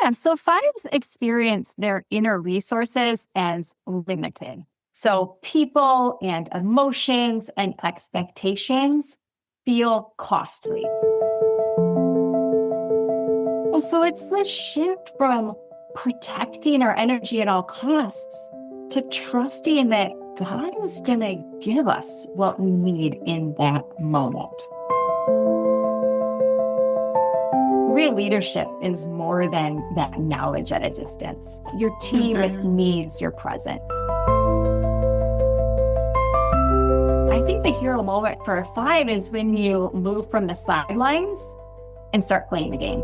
Yeah, so fives experience their inner resources as limited. So people and emotions and expectations feel costly. And so it's this shift from protecting our energy at all costs to trusting that God is going to give us what we need in that moment. Real leadership is more than that knowledge at a distance. Your team needs your presence. I think the hero moment for a five is when you move from the sidelines and start playing the game.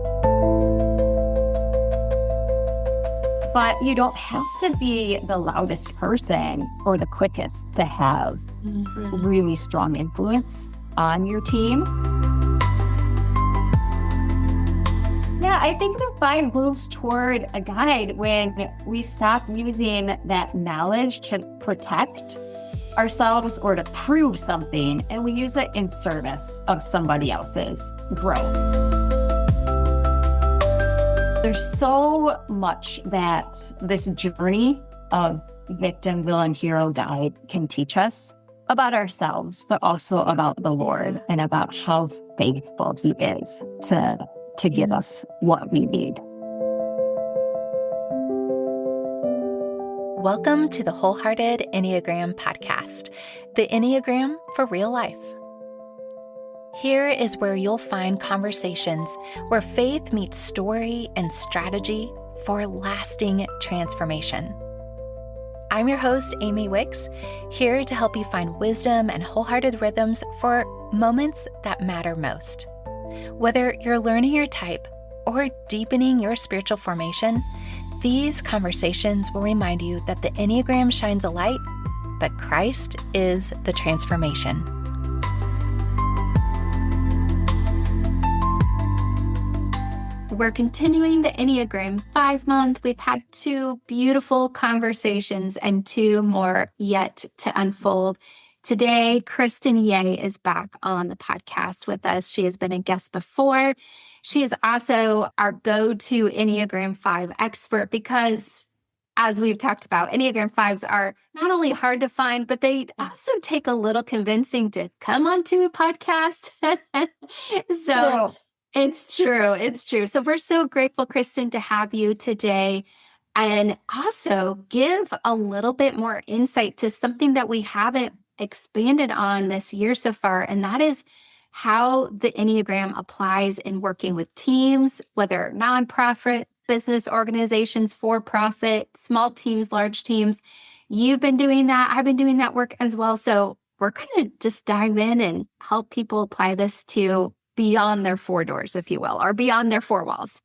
But you don't have to be the loudest person or the quickest to have really strong influence on your team. Yeah, I think the five moves toward a guide when we stop using that knowledge to protect ourselves or to prove something, and we use it in service of somebody else's growth. There's so much that this journey of victim, villain, hero, guide can teach us about ourselves, but also about the Lord and about how faithful He is to give us what we need. Welcome to the Wholehearted Enneagram podcast, the Enneagram for real life. Here is where you'll find conversations where faith meets story and strategy for lasting transformation. I'm your host, Amy Wicks, here to help you find wisdom and wholehearted rhythms for moments that matter most. Whether you're learning your type or deepening your spiritual formation, these conversations will remind you that the Enneagram shines a light, but Christ is the transformation. We're continuing the Enneagram 5 month. We've had 2 beautiful conversations and 2 more yet to unfold. Today, Kristen Yeh is back on the podcast with us. She has been a guest before. She is also our go-to Enneagram 5 expert because, as we've talked about, Enneagram 5s are not only hard to find, but they also take a little convincing to come onto a podcast. So it's true. It's true. So we're so grateful, Kristen, to have you today and also give a little bit more insight to something that we haven't expanded on this year so far, and that is how the Enneagram applies in working with teams, whether nonprofit, business organizations, for-profit, small teams, large teams. You've been doing that. I've been doing that work as well. So we're going to just dive in and help people apply this to beyond their 4 doors, if you will, or beyond their 4 walls.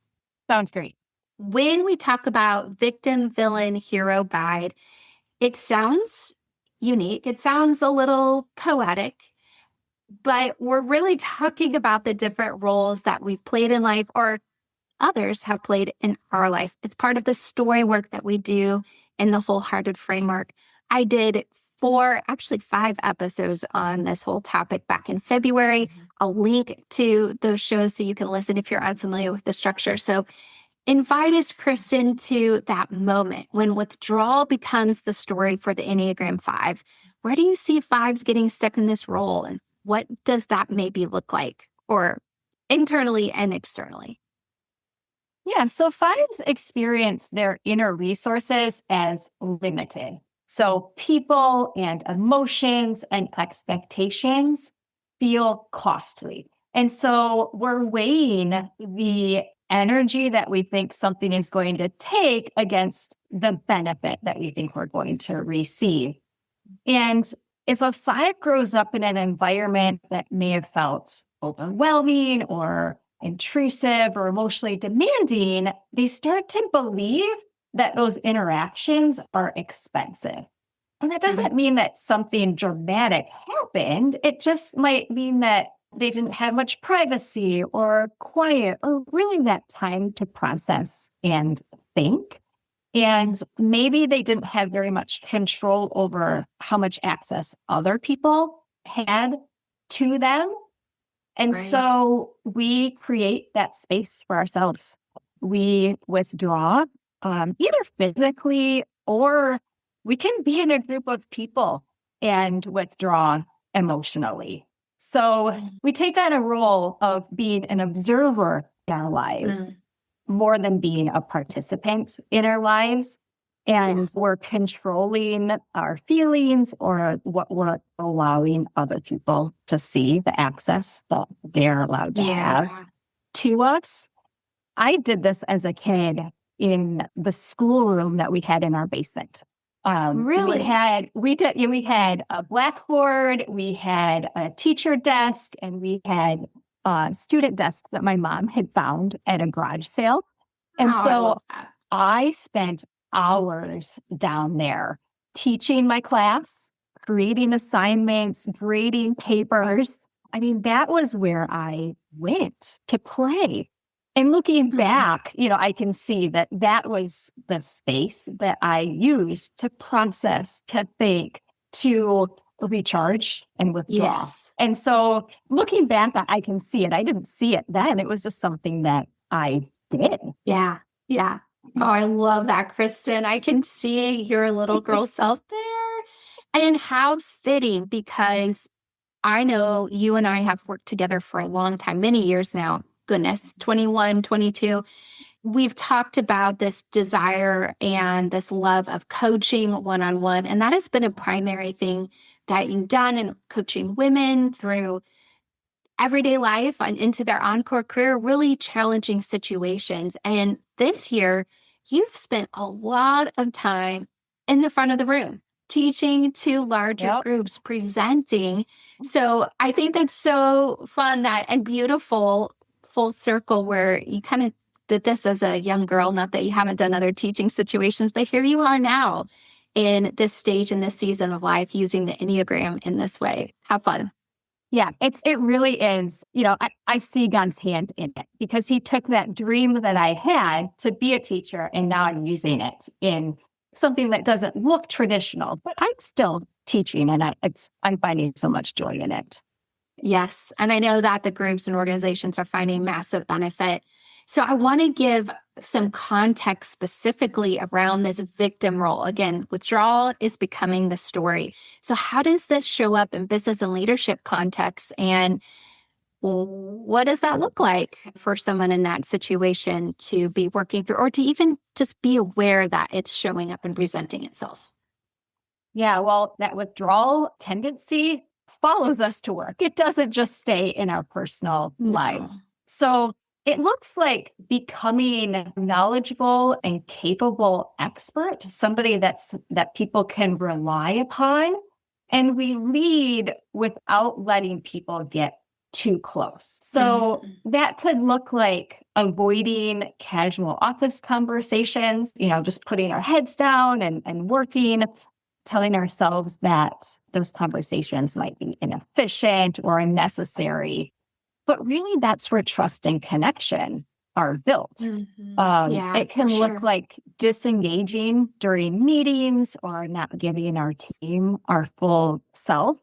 Sounds great. When we talk about victim, villain, hero, guide, it sounds unique. It sounds a little poetic, but we're really talking about the different roles that we've played in life or others have played in our life. It's part of the story work that we do in the Wholehearted framework. I did 5 episodes on this whole topic back in February. I'll link to those shows so you can listen if you're unfamiliar with the structure. So invite us, Kristen, to that moment when withdrawal becomes the story for the Enneagram 5. Where do you see 5s getting stuck in this role? And what does that maybe look like, or internally and externally? Yeah, so fives experience their inner resources as limited. So people and emotions and expectations feel costly. And so we're weighing the energy that we think something is going to take against the benefit that we think we're going to receive. And if a 5 grows up in an environment that may have felt overwhelming or intrusive or emotionally demanding, they start to believe that those interactions are expensive. And that doesn't mean that something dramatic happened. It just might mean that they didn't have much privacy or quiet or really that time to process and think. And maybe they didn't have very much control over how much access other people had to them. And so we create that space for ourselves. we withdraw, either physically or we can be in a group of people and withdraw emotionally. So we take on a role of being an observer in our lives more than being a participant in our lives. And we're controlling our feelings or what we're allowing other people to see, the access that they're allowed to have to us. I did this as a kid in the schoolroom that we had in our basement. Really? We had a blackboard, we had a teacher desk, and we had a student desk that my mom had found at a garage sale. And so I spent hours down there teaching my class, creating assignments, grading papers. I mean, that was where I went to play. And looking back, I can see that that was the space that I used to process, to think, to recharge and withdraw. Yes. And so looking back, I can see it. I didn't see it then. It was just something that I did. Yeah. Yeah. Oh, I love that, Kristen. I can see your little girl self there. And how fitting, because I know you and I have worked together for a long time, many years now. Goodness, 21, 22. We've talked about this desire and this love of coaching one-on-one. And that has been a primary thing that you've done in coaching women through everyday life and into their encore career, really challenging situations. And this year, you've spent a lot of time in the front of the room, teaching to larger groups, presenting. So I think that's so fun and beautiful, full circle, where you kind of did this as a young girl, not that you haven't done other teaching situations, but here you are now in this stage, in this season of life, using the Enneagram in this way. How fun. Yeah, it really is. I see God's hand in it, because he took that dream that I had to be a teacher, and now I'm using it in something that doesn't look traditional, but I'm still teaching, and I'm finding so much joy in it. Yes. And I know that the groups and organizations are finding massive benefit. So I want to give some context specifically around this victim role. Again, withdrawal is becoming the story. So how does this show up in business and leadership contexts? And what does that look like for someone in that situation to be working through, or to even just be aware that it's showing up and presenting itself? Yeah, well, that withdrawal tendency follows us to work. It doesn't just stay in our personal lives. So it looks like becoming knowledgeable and capable expert, somebody that people can rely upon. And we lead without letting people get too close. So that could look like avoiding casual office conversations, just putting our heads down and working, telling ourselves that those conversations might be inefficient or unnecessary. But really, that's where trust and connection are built. It can look like disengaging during meetings or not giving our team our full self.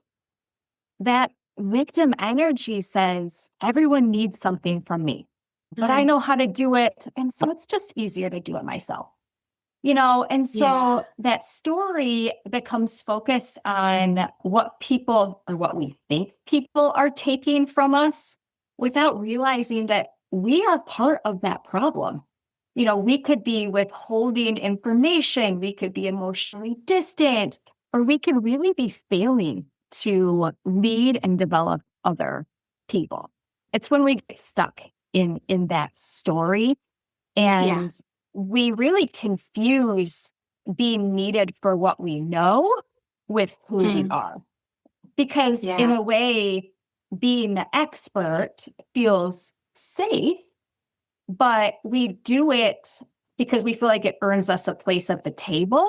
That victim energy says, everyone needs something from me, but I know how to do it. And so it's just easier to do it myself. And so that story becomes focused on what people, or what we think people are taking from us, without realizing that we are part of that problem. We could be withholding information, we could be emotionally distant, or we could really be failing to lead and develop other people. It's when we get stuck in that story, and we really confuse being needed for what we know with who we are. Because in a way, being the expert feels safe, but we do it because we feel like it earns us a place at the table,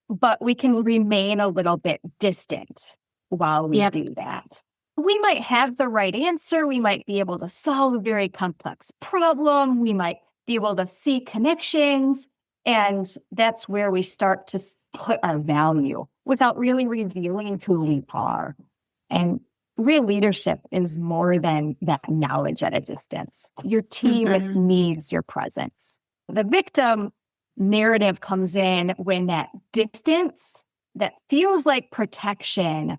but we can remain a little bit distant while we do that. We might have the right answer. We might be able to solve a very complex problem. We might be able to see connections. And that's where we start to put our value without really revealing who we are. And real leadership is more than that knowledge at a distance. Your team needs your presence. The victim narrative comes in when that distance that feels like protection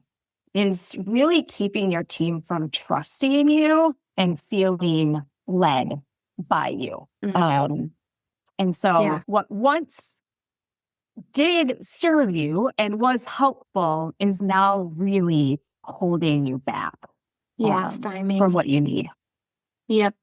is really keeping your team from trusting you and feeling led by you. And so what once did serve you and was helpful is now really holding you back from what you need. Yep.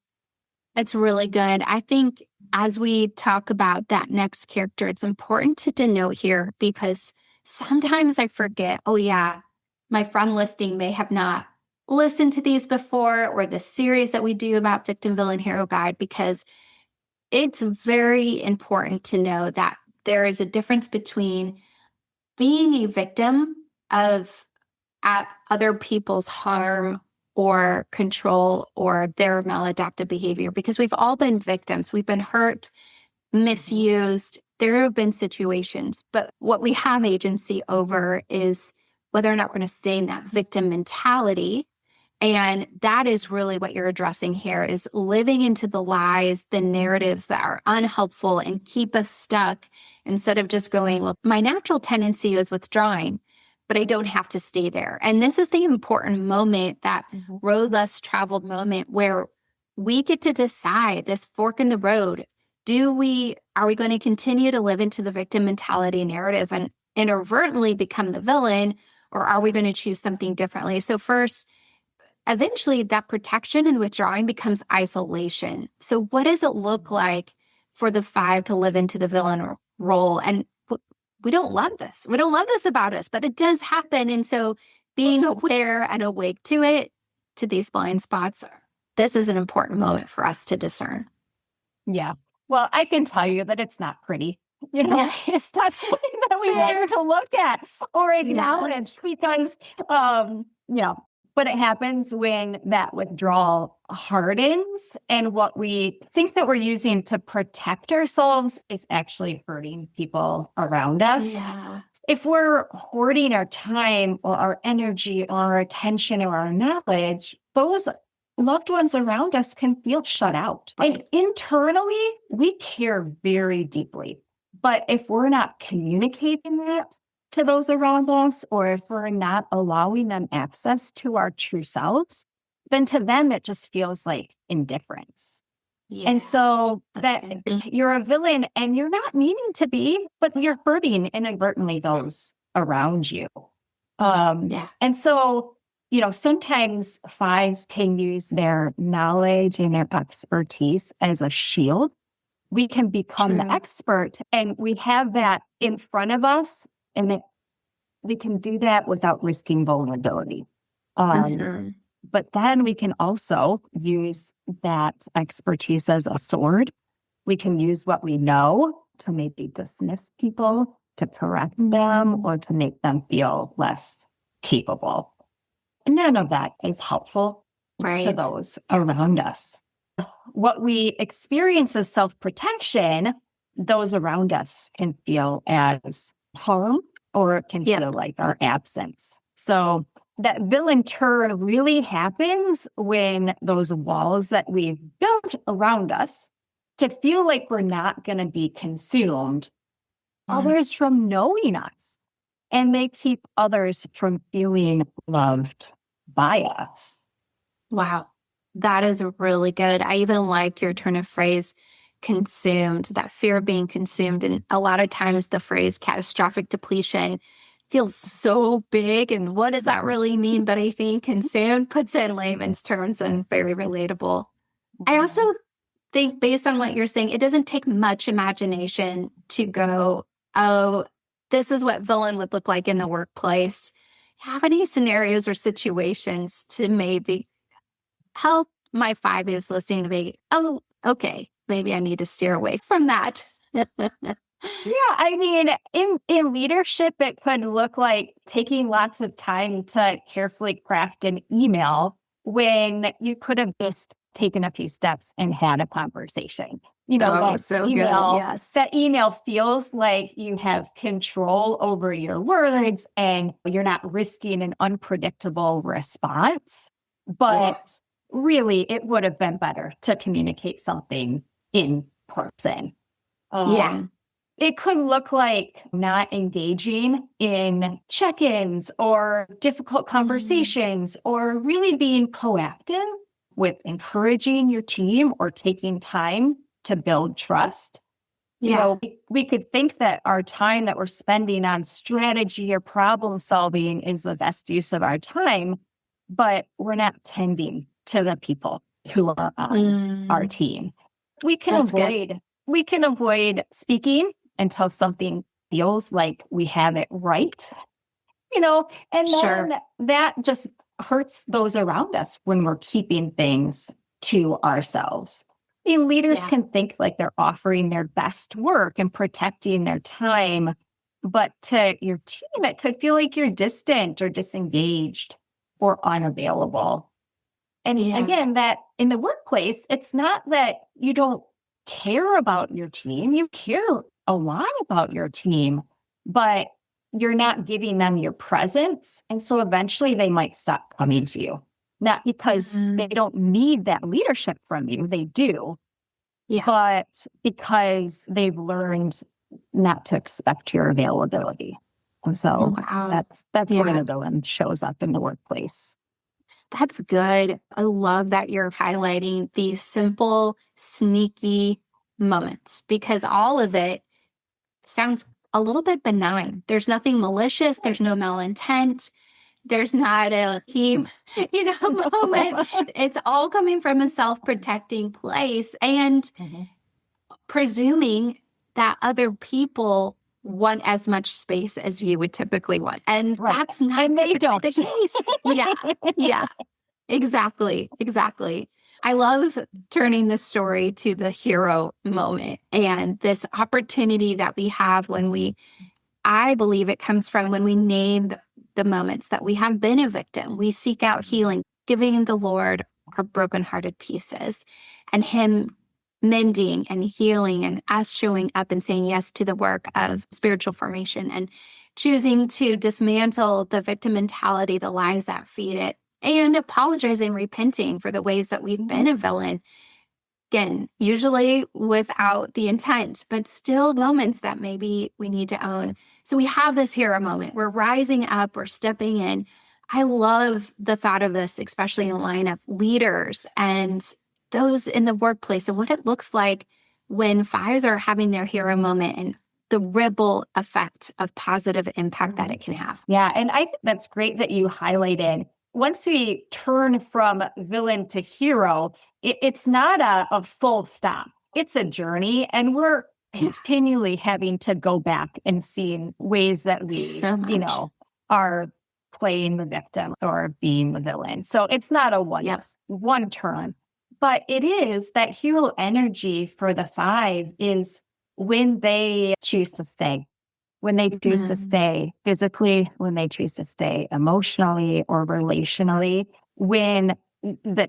It's really good. I think as we talk about that next character, it's important to denote here because sometimes I forget, oh yeah, my friend listening may have not listened to these before or the series that we do about Victim, Villain, Hero Guide, because it's very important to know that there is a difference between being a victim of other people's harm or control or their maladaptive behavior, because we've all been victims. We've been hurt, misused. There have been situations, but what we have agency over is whether or not we're going to stay in that victim mentality. And that is really what you're addressing here, is living into the lies, the narratives that are unhelpful and keep us stuck, instead of just going, well, my natural tendency is withdrawing, but I don't have to stay there. And this is the important moment, that road less traveled moment, where we get to decide this fork in the road. Are we going to continue to live into the victim mentality narrative and inadvertently become the villain, or are we going to choose something differently? So first, eventually that protection and withdrawing becomes isolation. So what does it look like for the 5 to live into the villain role? And we don't love this. We don't love this about us, but it does happen. And so being aware and awake to it, to these blind spots, this is an important moment for us to discern. Yeah. Well, I can tell you that it's not pretty. It's not something that we like to look at or acknowledge because, but it happens when that withdrawal hardens, and what we think that we're using to protect ourselves is actually hurting people around us. Yeah. If we're hoarding our time or our energy or our attention or our knowledge, those loved ones around us can feel shut out. And internally, we care very deeply. But if we're not communicating that to those around us, or if we're not allowing them access to our true selves, then to them, it just feels like indifference. Yeah, and so that you're a villain and you're not meaning to be, but you're hurting inadvertently those around you. And so, sometimes 5s can use their knowledge and their expertise as a shield. We can become the expert, and we have that in front of us, and we can do that without risking vulnerability. But then we can also use that expertise as a sword. We can use what we know to maybe dismiss people, to correct them, or to make them feel less capable. None of that is helpful to those around us. What we experience as self-protection, those around us can feel as harm, or it can feel like our absence. So that villain turn really happens when those walls that we've built around us to feel like we're not going to be consumed, others from knowing us, and they keep others from feeling loved by us. Wow. That is really good. I even like your turn of phrase, consumed, that fear of being consumed. And a lot of times the phrase catastrophic depletion feels so big. And what does that really mean? But I think consumed puts it in layman's terms and very relatable. I also think, based on what you're saying, it doesn't take much imagination to go, oh, this is what villain would look like in the workplace. Have any scenarios or situations to maybe help my 5 who's listening to me, oh, okay, maybe I need to steer away from that. Yeah, I mean, in leadership, it could look like taking lots of time to carefully craft an email when you could have just taken a few steps and had a conversation. Oh, so good. Yes. That email feels like you have control over your words and you're not risking an unpredictable response. But really, it would have been better to communicate something in person. Yeah. It could look like not engaging in check-ins or difficult conversations or really being proactive with encouraging your team or taking time to build trust. Yeah. We could think that our time that we're spending on strategy or problem solving is the best use of our time, but we're not tending to the people who are on our team. We can avoid speaking until something feels like we have it right, and then that just hurts those around us when we're keeping things to ourselves. Leaders can think like they're offering their best work and protecting their time, but to your team, it could feel like you're distant or disengaged or unavailable. And again, that in the workplace, it's not that you don't care about your team. You care a lot about your team, but you're not giving them your presence. And so eventually they might stop coming to you, not because they don't need that leadership from you. They do, but because they've learned not to expect your availability. And so that's where the villain shows up in the workplace. That's good. I love that you're highlighting these simple, sneaky moments because all of it sounds a little bit benign. There's nothing malicious. There's no malintent. There's not a team, moment. It's all coming from a self-protecting place and presuming that other people want as much space as you would typically want. And that's not the case. Yeah. Exactly. I love turning this story to the hero moment and this opportunity that we have I believe it comes from when we name the moments that we have been a victim. We seek out healing, giving the Lord our brokenhearted pieces and Him mending and healing and us showing up and saying yes to the work of spiritual formation and choosing to dismantle the victim mentality, the lies that feed it, and apologizing, repenting for the ways that we've been a villain. Again, usually without the intent, but still moments that maybe we need to own. So we have this hero moment. We're rising up, we're stepping in. I love the thought of this, especially in the line of leaders and those in the workplace and what it looks like when fives are having their hero moment and the ripple effect of positive impact that it can have. Yeah. And I think that's great that you highlighted. Once we turn from villain to hero, it's not a full stop. It's a journey. And we're continually having to go back and seeing ways that we, are playing the victim or being the villain. So it's not a one turn, but it is that hero energy for the five is when they choose to stay. When they choose to stay physically, when they choose to stay emotionally or relationally, when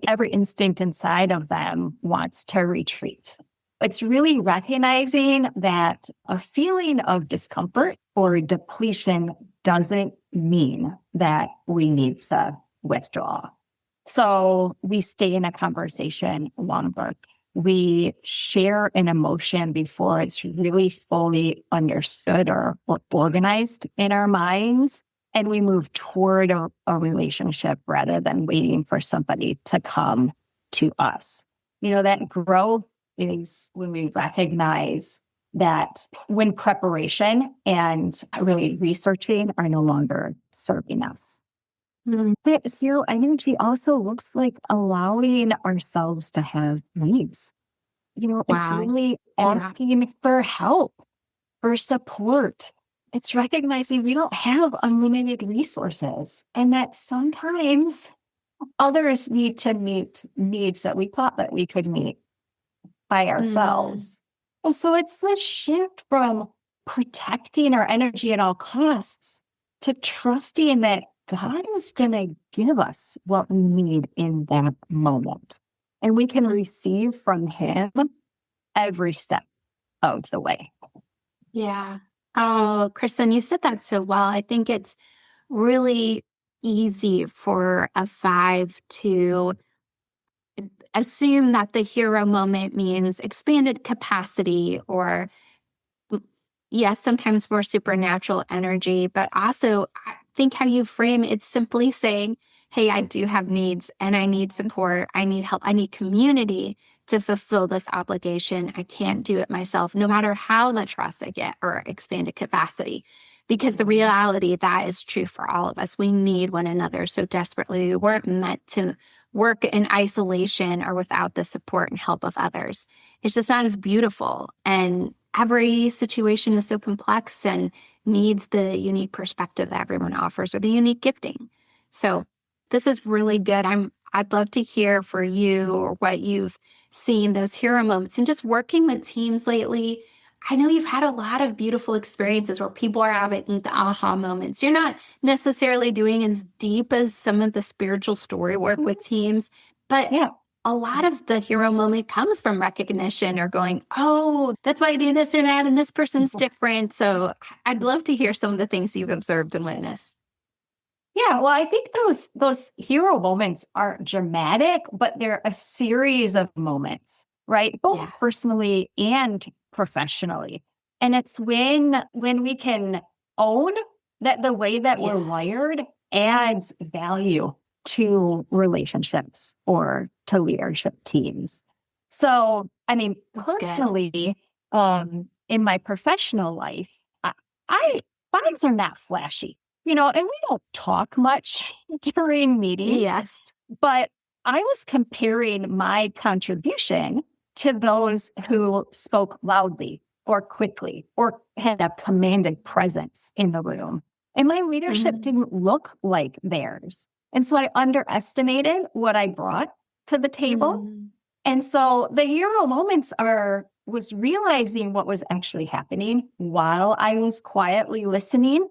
every instinct inside of them wants to retreat. It's really recognizing that a feeling of discomfort or depletion doesn't mean that we need to withdraw. So we stay in a conversation longer. We share an emotion before it's really fully understood or organized in our minds. And we move toward a relationship rather than waiting for somebody to come to us. That growth is when we recognize that when preparation and really researching are no longer serving us. That hero energy also looks like allowing ourselves to have needs. It's really asking for help, for support. It's recognizing we don't have unlimited resources and that sometimes others need to meet needs that we thought that we could meet by ourselves. And so it's this shift from protecting our energy at all costs to trusting that God is going to give us what we need in that moment. And we can receive from Him every step of the way. Yeah. Oh, Kristen, you said that so well. I think it's really easy for a 5 to assume that the hero moment means expanded capacity or, yes, sometimes more supernatural energy, but also I think how you frame it's simply saying, hey, I do have needs and I need support. I need help. I need community to fulfill this obligation. I can't do it myself, no matter how much rest I get or expanded capacity. Because the reality that is true for all of us. We need one another so desperately. We weren't meant to work in isolation or without the support and help of others. It's just not as beautiful. And every situation is so complex and needs the unique perspective that everyone offers or the unique gifting. So this is really good. I'd love to hear for you or what you've seen those hero moments and just working with teams lately. I know you've had a lot of beautiful experiences where people are having the aha moments. You're not necessarily doing as deep as some of the spiritual story work with teams, but a lot of the hero moment comes from recognition or going, oh, that's why I do this or that, and this person's different. So I'd love to hear some of the things you've observed and witnessed. Yeah, well, I think those hero moments aren't dramatic, but they're a series of moments, right? Both personally and professionally. And it's when we can own that the way that we're wired adds value to relationships or to leadership teams. So, I mean, personally, in my professional life, vibes are not flashy. And we don't talk much during meetings. Yes. But I was comparing my contribution to those who spoke loudly or quickly or had a commanding presence in the room. And my leadership didn't look like theirs. And so I underestimated what I brought to the table. And so the hero moments was realizing what was actually happening while I was quietly listening.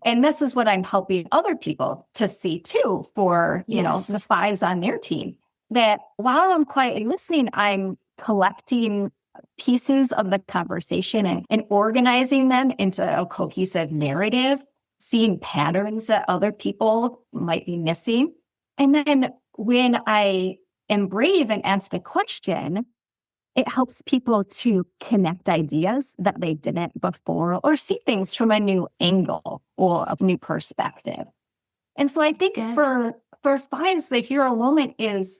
And this is what I'm helping other people to see too for, the 5s on their team, that while I'm quietly listening, I'm collecting pieces of the conversation and organizing them into a cohesive narrative, seeing patterns that other people might be missing. And then when I am brave and ask a question, it helps people to connect ideas that they didn't before or see things from a new angle or a new perspective. And so I think for 5s, the hero moment is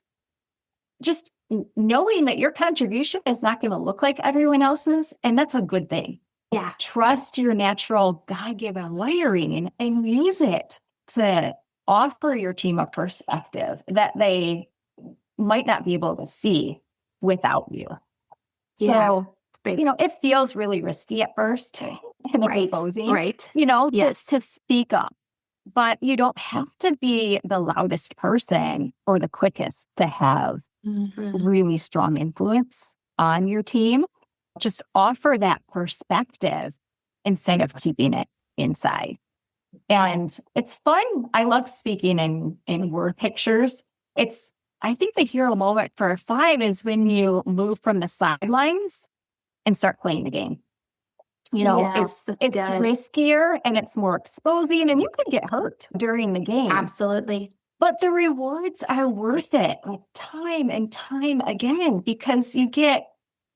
just knowing that your contribution is not going to look like everyone else's. And that's a good thing. Yeah. Trust your natural God-given wiring and use it to offer your team a perspective that they might not be able to see without you. So, it feels really risky at first and exposing, to speak up. But you don't have to be the loudest person or the quickest to have really strong influence on your team. Just offer that perspective instead of keeping it inside. And it's fun. I love speaking in word pictures. I think the hero moment for a 5 is when you move from the sidelines and start playing the game. It's riskier and it's more exposing and you could get hurt during the game. Absolutely. But the rewards are worth it time and time again because you get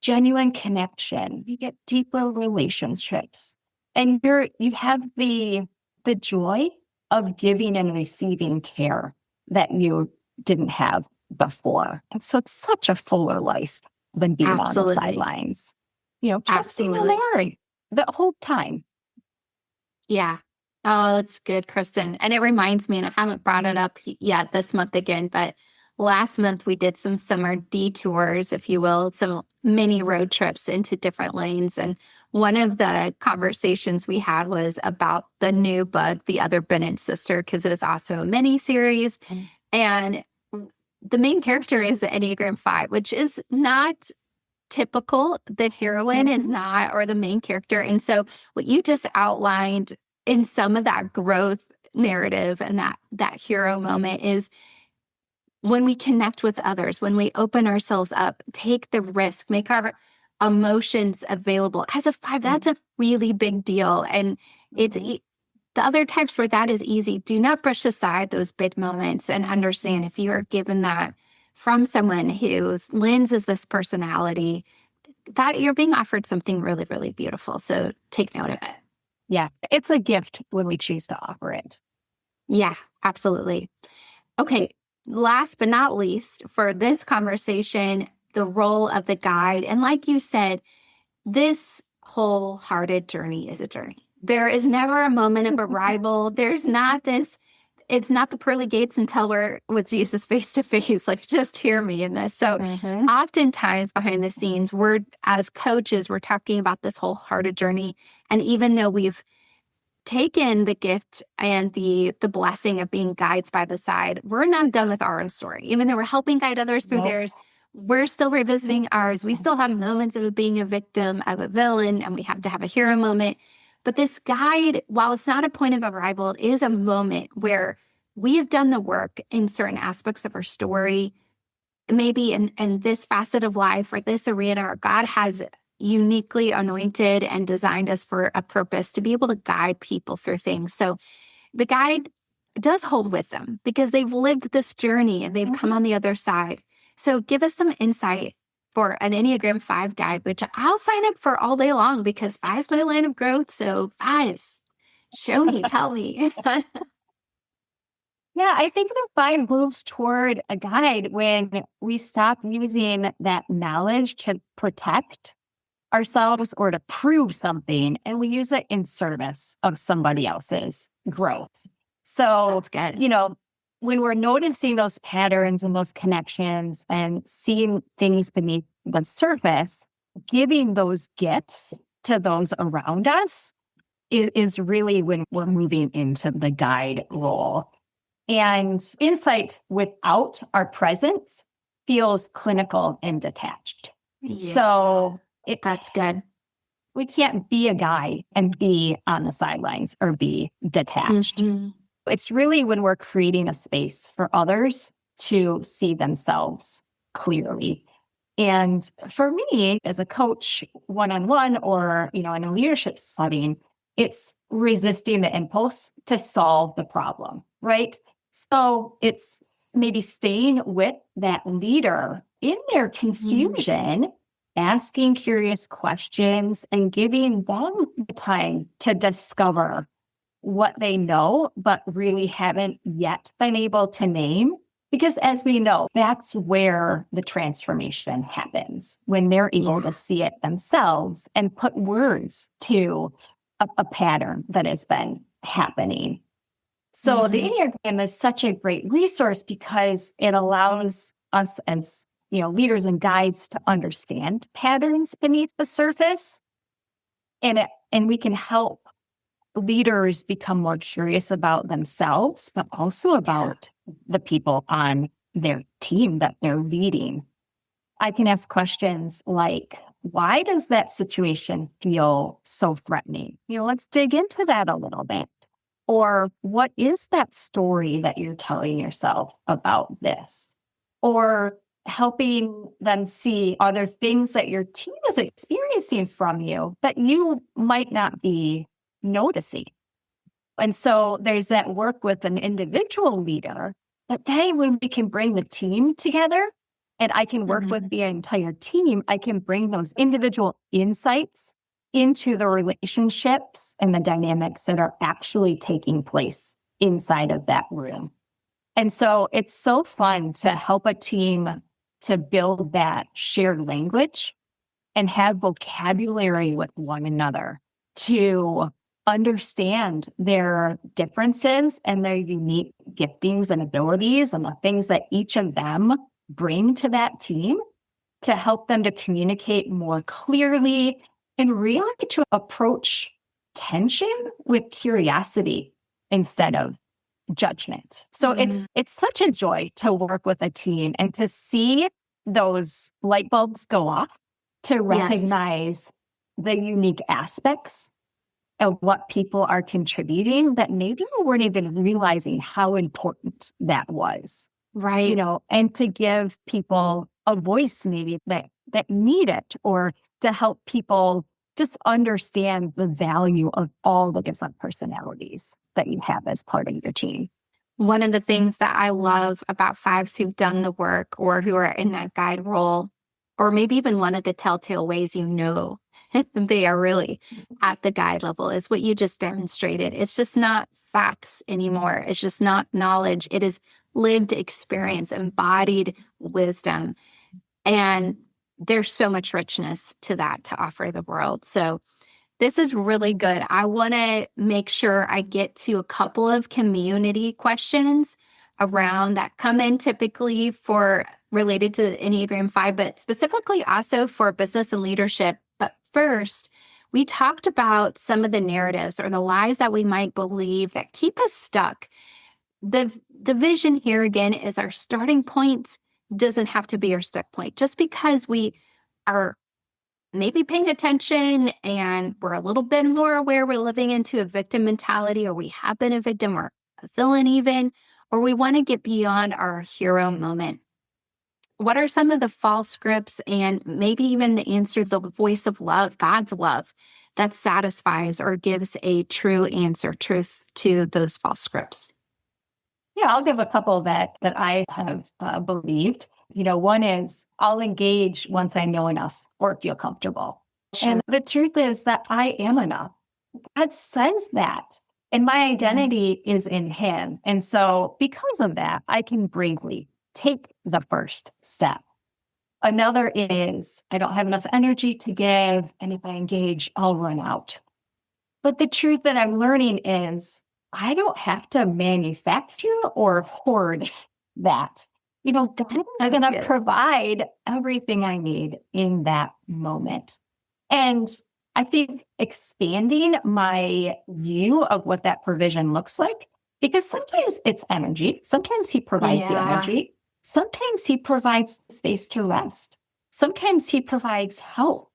genuine connection, you get deeper relationships, and you have the joy of giving and receiving care that you didn't have before. And so it's such a fuller life than being on the sidelines. Trusting the whole time. Yeah. Oh, that's good, Kristen. And it reminds me, and I haven't brought it up yet this month again, but last month we did some summer detours, if you will, some mini road trips into different lanes. And one of the conversations we had was about the new book, The Other Bennett Sister, because it was also a mini series. And the main character is the Enneagram 5, which is not typical. The heroine is not, or the main character. And so what you just outlined in some of that growth narrative and that hero moment is when we connect with others, when we open ourselves up, take the risk, make our emotions available. As a 5, that's a really big deal. And it's the other types where that is easy. Do not brush aside those big moments and understand if you are given that from someone whose lens is this personality, that you're being offered something really, really beautiful. So take note of it. Yeah, it's a gift when we choose to offer it. Yeah, absolutely. Okay, last but not least for this conversation, the role of the guide. And like you said, this wholehearted journey is a journey. There is never a moment of arrival. There's not this, it's not the pearly gates until we're with Jesus face to face. Like, just hear me in this. So oftentimes behind the scenes, we're, as coaches, we're talking about this wholehearted journey. And even though we've taken the gift and the blessing of being guides by the side, we're not done with our own story. Even though we're helping guide others through theirs, we're still revisiting ours. We still have moments of being a victim, of a villain, and we have to have a hero moment. But this guide, while it's not a point of arrival, it is a moment where we have done the work in certain aspects of our story. Maybe in this facet of life or this arena, or God has uniquely anointed and designed us for a purpose to be able to guide people through things. So the guide does hold wisdom because they've lived this journey and they've come on the other side. So give us some insight for an Enneagram 5 guide, which I'll sign up for all day long because 5's my line of growth. So 5s, show me, tell me. Yeah, I think the 5 moves toward a guide when we stop using that knowledge to protect ourselves or to prove something, and we use it in service of somebody else's growth. So, That's good. you know, when we're noticing those patterns and those connections and seeing things beneath the surface, giving those gifts to those around us is really when we're moving into the guide role. And insight without our presence feels clinical and detached. Yeah. So That's good. we can't be a guy and be on the sidelines or be detached. It's really when we're creating a space for others to see themselves clearly. And for me, as a coach, one-on-one or, in a leadership setting, it's resisting the impulse to solve the problem, right? So it's maybe staying with that leader in their confusion, asking curious questions and giving them the time to discover what they know, but really haven't yet been able to name. Because as we know, that's where the transformation happens, when they're able to see it themselves and put words to a pattern that has been happening. So the Enneagram is such a great resource because it allows us as leaders and guides to understand patterns beneath the surface. And we can help leaders become more curious about themselves, but also about the people on their team that they're leading. I can ask questions like, why does that situation feel so threatening? Let's dig into that a little bit. Or what is that story that you're telling yourself about this? Or helping them see, are there things that your team is experiencing from you that you might not be noticing? And so there's that work with an individual leader, but then when we can bring the team together and I can work with the entire team, I can bring those individual insights into the relationships and the dynamics that are actually taking place inside of that room. And so it's so fun to help a team to build that shared language and have vocabulary with one another to understand their differences and their unique giftings and abilities and the things that each of them bring to that team to help them to communicate more clearly and really to approach tension with curiosity instead of judgment. So it's such a joy to work with a team and to see those light bulbs go off, to recognize the unique aspects of what people are contributing that maybe we weren't even realizing how important that was. Right. And to give people a voice maybe that that need it, or to help people just understand the value of all the different personalities that you have as part of your team. One of the things that I love about fives who've done the work or who are in that guide role, or maybe even one of the telltale ways they are really at the guide level, is what you just demonstrated. It's just not facts anymore. It's just not knowledge. It is lived experience, embodied wisdom. And there's so much richness to that to offer the world. So this is really good. I want to make sure I get to a couple of community questions around that come in typically for related to Enneagram 5, but specifically also for business and leadership. But first, we talked about some of the narratives or the lies that we might believe that keep us stuck. The vision here again is our starting point doesn't have to be our stuck point. Just because we are maybe paying attention and we're a little bit more aware we're living into a victim mentality, or we have been a victim or a villain even, or we want to get beyond our hero moment. What are some of the false scripts and maybe even the answer, the voice of love, God's love, that satisfies or gives a true answer, truth to those false scripts? Yeah, I'll give a couple that I have believed. One is I'll engage once I know enough or feel comfortable. Sure. And the truth is that I am enough. God says that. And my identity is in Him. And so because of that, I can bravely take the first step. Another is I don't have enough energy to give. And if I engage, I'll run out. But the truth that I'm learning is I don't have to manufacture or hoard that. God is going to provide everything I need in that moment. And I think expanding my view of what that provision looks like, because sometimes it's energy. Sometimes He provides the energy. Sometimes He provides space to rest. Sometimes He provides help.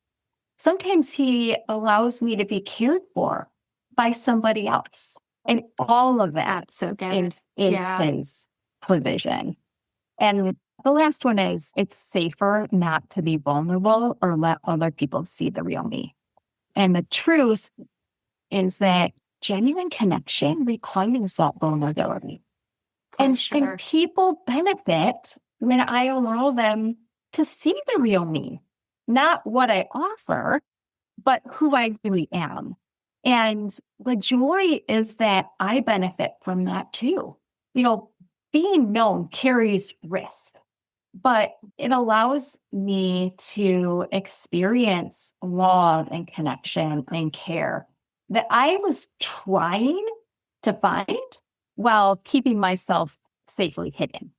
Sometimes He allows me to be cared for by somebody else. And all of that is His provision. And the last one is it's safer not to be vulnerable or let other people see the real me. And the truth is that genuine connection requires that vulnerability. And people benefit when I allow them to see the real me, not what I offer, but who I really am. And the joy is that I benefit from that too. Being known carries risk, but it allows me to experience love and connection and care that I was trying to find while keeping myself safely hidden.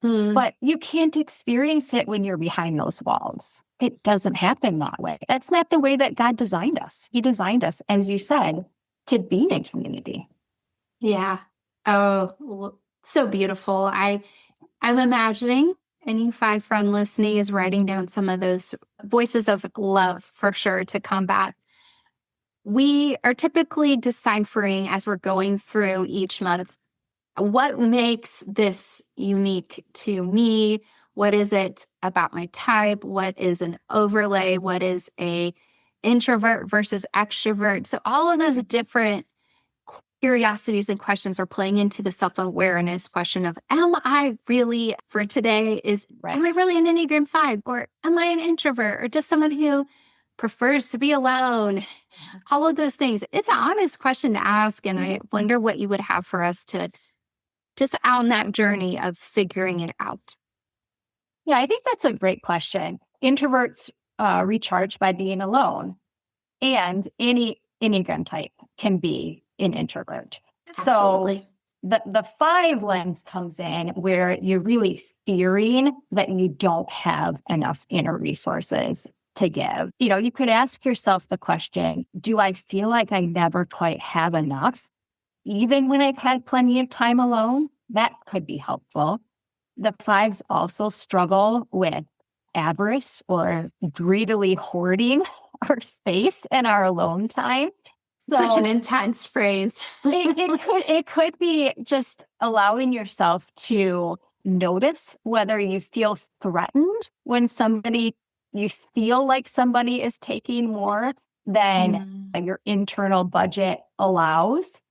But you can't experience it when you're behind those walls. It doesn't happen that way. That's not the way that God designed us. He designed us, as you said, to be in community. Yeah. Oh, so beautiful. I'm imagining any 5 friend listening is writing down some of those voices of love for sure to combat. We are typically deciphering as we're going through each month, what makes this unique to me? What is it about my type? What is an overlay? What is a introvert versus extrovert? So all of those different curiosities and questions are playing into the self-awareness question of, am I really, for today is, am I really an Enneagram 5? Or am I an introvert? Or just someone who prefers to be alone? All of those things. It's an honest question to ask. And I wonder what you would have for us to just on that journey of figuring it out. Yeah, I think that's a great question. Introverts recharge by being alone. And any Enneagram type can be an introvert. Absolutely. So the 5 lens comes in where you're really fearing that you don't have enough inner resources to give. You could ask yourself the question, do I feel like I never quite have enough? Even when I've had plenty of time alone, that could be helpful. The 5s also struggle with avarice or greedily hoarding our space and our alone time. So such an intense phrase. it could be just allowing yourself to notice whether you feel threatened when somebody you feel like somebody is taking more than your internal budget allows.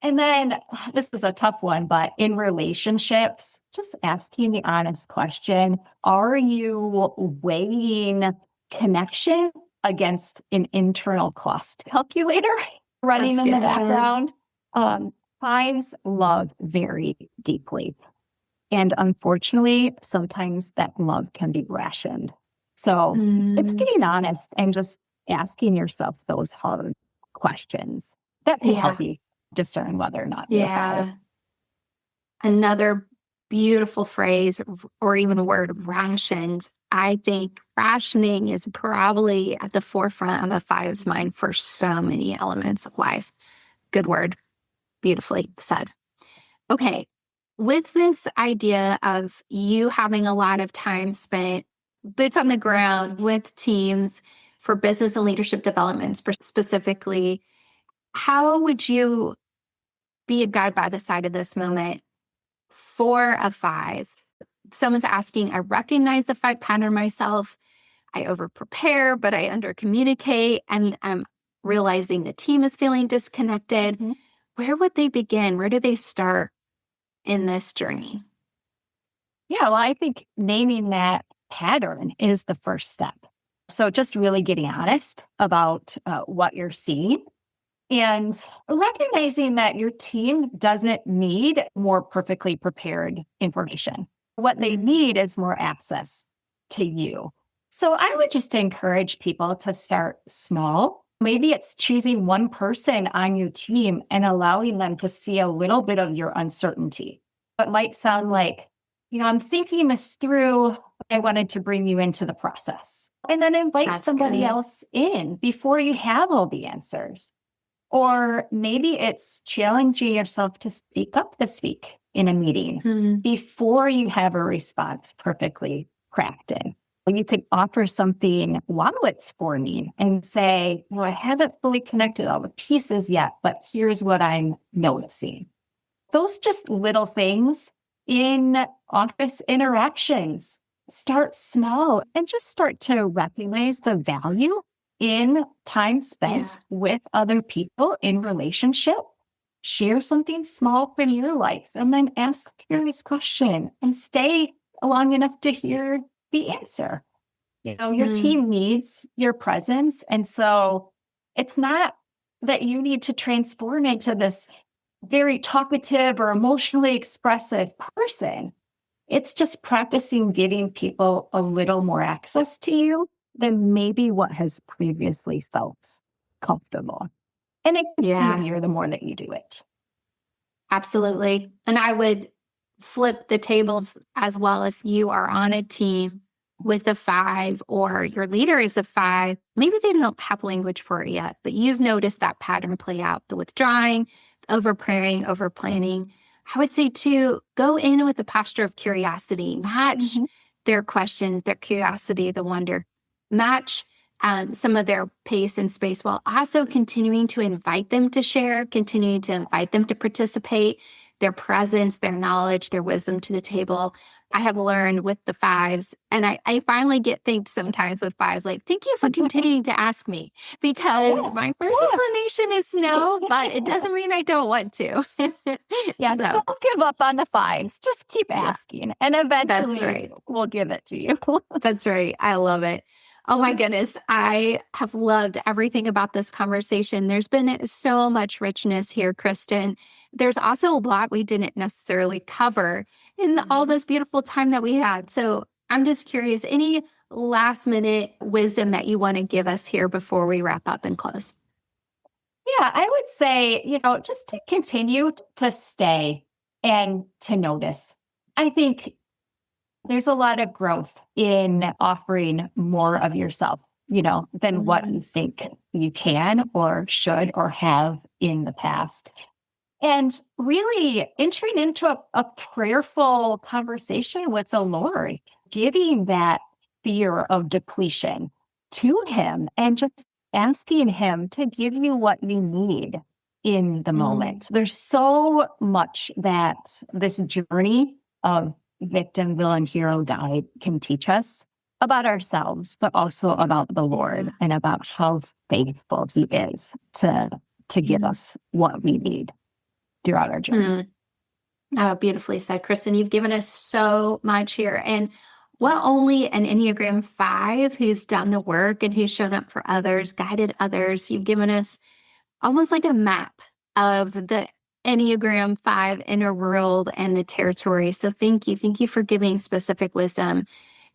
And then this is a tough one, but in relationships, just asking the honest question, are you weighing connection against an internal cost calculator running in the background? Fives love very deeply. And unfortunately, sometimes that love can be rationed. So it's getting honest and just asking yourself those hard questions that can help you discern whether or not you're a five. Another beautiful phrase or even a word, rationed. I think rationing is probably at the forefront of a five's mind for so many elements of life. Good word. Beautifully said. Okay. With this idea of you having a lot of time spent boots on the ground with teams for business and leadership development specifically, how would you be a guide by the side of this moment for a five? Someone's asking, I recognize the five pattern myself. I over prepare, but I under communicate, and I'm realizing the team is feeling disconnected. Where would they begin? Where do they start in this journey? Yeah, well, I think naming that pattern is the first step. So just really getting honest about what you're seeing and recognizing that your team doesn't need more perfectly prepared information. What they need is more access to you. So I would just encourage people to start small. Maybe it's choosing one person on your team and allowing them to see a little bit of your uncertainty. It might sound like, I'm thinking this through. I wanted to bring you into the process. And then invite somebody else in before you have all the answers. Or maybe it's challenging yourself to speak up this week in a meeting before you have a response perfectly crafted. You could offer something while it's forming and say, I haven't fully connected all the pieces yet, but here's what I'm noticing. Those just little things in office interactions. Start small and just start to recognize the value in time spent with other people in relationship. Share something small from your life and then ask a curious question and stay long enough to hear the answer. Your team needs your presence. And so it's not that you need to transform into this very talkative or emotionally expressive person. It's just practicing giving people a little more access to you than maybe what has previously felt comfortable. And it gets easier the more that you do it. Absolutely. And I would flip the tables as well. If you are on a team with a five or your leader is a five, maybe they don't have language for it yet, but you've noticed that pattern play out, the withdrawing, over praying, over planning. I would say too, go in with a posture of curiosity, match their questions, their curiosity, the wonder, match some of their pace and space while also continuing to invite them to share, continuing to invite them to participate, their presence, their knowledge, their wisdom to the table. I have learned with the fives, and I finally get thanked sometimes with fives, like, thank you for continuing to ask me, because my first inclination is no, but it doesn't mean I don't want to. Don't give up on the fives. Just keep asking, and eventually we'll give it to you. That's right. I love it. Oh my goodness. I have loved everything about this conversation. There's been so much richness here, Kristen. There's also a lot we didn't necessarily cover in all this beautiful time that we had. So I'm just curious, any last minute wisdom that you want to give us here before we wrap up and close? Yeah, I would say, just to continue to stay and to notice. I think there's a lot of growth in offering more of yourself, than what you think you can or should or have in the past. And really entering into a prayerful conversation with the Lord, giving that fear of depletion to him and just asking him to give you what you need in the moment. There's so much that this journey of victim, villain, hero, guide can teach us about ourselves, but also about the Lord and about how faithful He is to give us what we need throughout our journey. Oh, beautifully said, Kristen. You've given us so much here. And not only an Enneagram 5 who's done the work and who's shown up for others, guided others, you've given us almost like a map of the Enneagram 5 inner world and the territory. So thank you. Thank you for giving specific wisdom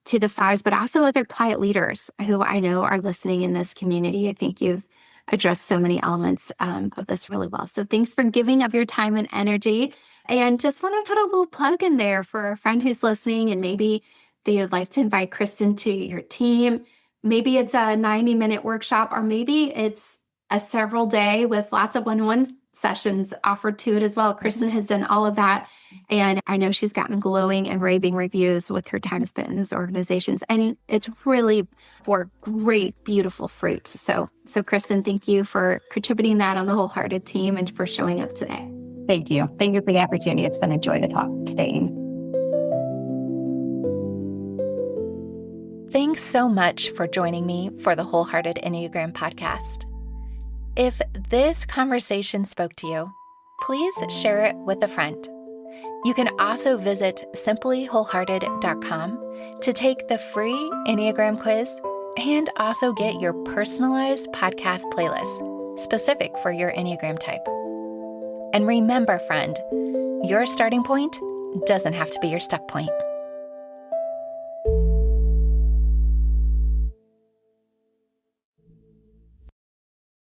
to the 5s, but also other quiet leaders who I know are listening in this community. I think you've addressed so many elements of this really well. So thanks for giving of your time and energy. And just want to put a little plug in there for a friend who's listening, and maybe they would like to invite Kristen to your team. Maybe it's a 90-minute workshop, or maybe it's a several day with lots of one-on-one sessions offered to it as well. Kristen has done all of that. And I know she's gotten glowing and raving reviews with her time spent in those organizations. And it's really for great, beautiful fruits. So Kristen, thank you for contributing that on the Wholehearted team and for showing up today. Thank you. Thank you for the opportunity. It's been a joy to talk today. Thanks so much for joining me for the Wholehearted Enneagram podcast. If this conversation spoke to you, please share it with a friend. You can also visit simplywholehearted.com to take the free Enneagram quiz and also get your personalized podcast playlist specific for your Enneagram type. And remember, friend, your starting point doesn't have to be your stuck point.